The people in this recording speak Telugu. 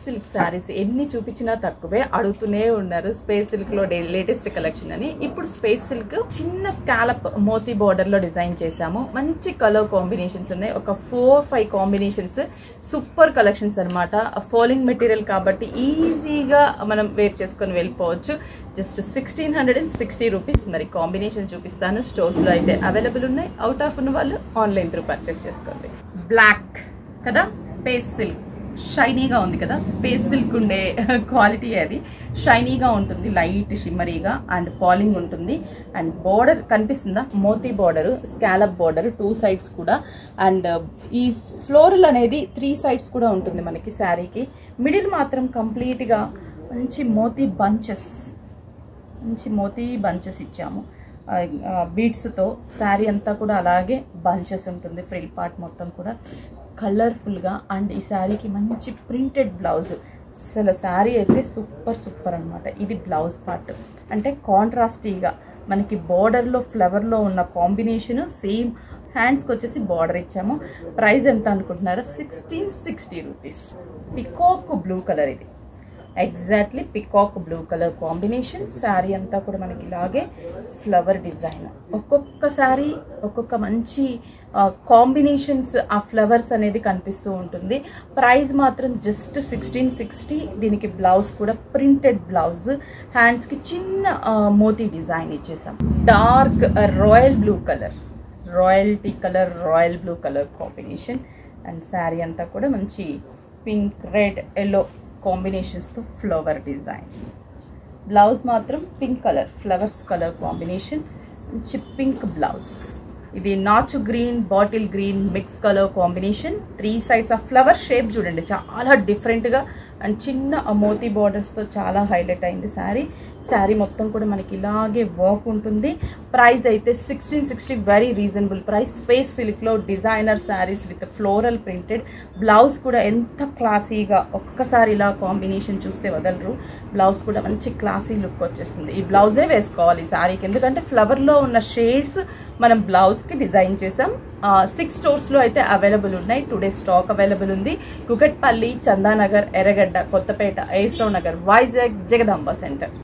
సిల్క్ సారీస్ ఎన్ని చూపించినా తక్కువే, అడుగుతూనే ఉన్నారు స్పేస్ సిల్క్ లో లేటెస్ట్ కలెక్షన్ అని. ఇప్పుడు స్పేస్ సిల్క్ చిన్న స్కాలప్ మోతీ బోర్డర్ లో డిజైన్ చేసాము. మంచి కలర్ కాంబినేషన్స్ ఉన్నాయి, ఒక 4-5 కాంబినేషన్స్. సూపర్ కలెక్షన్స్ అనమాట. ఫాలింగ్ మెటీరియల్ కాబట్టి ఈజీగా మనం వేర్ చేసుకొని వెళ్ళిపోవచ్చు. Just 1660 rupees. మరి కాంబినేషన్ చూపిస్తాను. స్టోర్స్ లో అయితే అవైలబుల్ ఉన్నాయి. అవుట్ ఆఫ్ ఉన్న వాళ్ళు ఆన్లైన్ త్రూ పర్చేస్ చేసుకోండి. బ్లాక్ కదా, స్పేస్ సిల్క్ షైనీగా ఉంది కదా. స్పేస్ సిల్క్ ఉండే క్వాలిటీ అది. షైనీగా ఉంటుంది, లైట్ షిమ్మరీగా, అండ్ ఫాలింగ్ ఉంటుంది. అండ్ బోర్డర్ కనిపిస్తుందా, మోతీ బోర్డర్, స్కాలప్ బోర్డర్ 2 సైడ్స్ కూడా. అండ్ ఈ ఫ్లోరల్ అనేది 3 సైడ్స్ కూడా ఉంటుంది మనకి శారీకి. మిడిల్ మాత్రం కంప్లీట్ గా మంచి మోతీ బంచెస్ ఇచ్చాము. బీడ్స్ తో శారీ అంతా కూడా అలాగే బంచెస్ ఉంటుంది. ఫ్రిల్ పార్ట్ మొత్తం కూడా కలర్ఫుల్ గా. అండ్ ఈ శారీకి మంచి ప్రింటెడ్ బ్లౌజ్. అసలు శారీ అయితే సూపర్ అనమాట. ఇది బ్లౌజ్ పార్ట్. అంటే కాంట్రాస్టీగా మనకి బోర్డర్ లో ఫ్లవర్ లో ఉన్న కాంబినేషన్ సేమ్. హ్యాండ్స్కి వచ్చేసి బార్డర్ ఇచ్చాము. ప్రైస్ ఎంత అనుకుంటున్నారా? 1660 రూపీస్. పికాక్ బ్లూ కలర్ ఇది. Exactly peacock blue colour combination. Sari అంతా కూడా మనకి ఇలాగే ఫ్లవర్ డిజైన్. ఒక్కొక్క శారీ ఒక్కొక్క మంచి కాంబినేషన్స్, ఆ ఫ్లవర్స్ అనేది కనిపిస్తూ ఉంటుంది. ప్రైస్ మాత్రం జస్ట్ 1660. దీనికి బ్లౌజ్ కూడా ప్రింటెడ్ బ్లౌజ్. హ్యాండ్స్ కి చిన్న మోతీ డిజైన్ ఇచ్చేసాం. Dark royal blue colour, royal blue colour combination. And sari అంతా కూడా మంచి పింక్, రెడ్, ఎల్లో కాంబినేషన్స్ తో ఫ్లవర్ డిజైన్. బ్లౌజ్ మాత్రం pink colour, flowers colour combination. మంచి పింక్ బ్లౌజ్. ఇది నాచు green, bottle green mix colour combination. 3 sides ఆ ఫ్లవర్ షేప్ చూడండి, చాలా డిఫరెంట్ గా. అండ్ చిన్న మోతీ బార్డర్స్ తో చాలా హైలైట్ అయింది శారీ. శారీ మొత్తం కూడా మనకి ఇలాగే వర్క్ ఉంటుంది. ప్రైస్ అయితే 1660, very reasonable price. Space silk లో designer sarees with floral printed. Blouse కూడా ఎంత క్లాసీగా, ఒక్కసారి ఇలా కాంబినేషన్ చూస్తే వదలరు. బ్లౌజ్ కూడా మంచి క్లాసీ లుక్ వచ్చేస్తుంది. ఈ బ్లౌజే వేసుకోవాలి ఈ శారీకి, ఎందుకంటే ఫ్లవర్ లో ఉన్న షేడ్స్ మనం బ్లౌజ్ కి డిజైన్ చేసాం. 6 స్టోర్స్ లో అయితే అవైలబుల్ ఉన్నాయి. టుడే స్టాక్ అవైలబుల్ ఉంది. కుకట్పల్లి, చందానగర్, ఎర్రగడ్డ, కొత్తపేట, ఏస్రావ్ నగర్, వైజాగ్, జగదాంబ సెంటర్.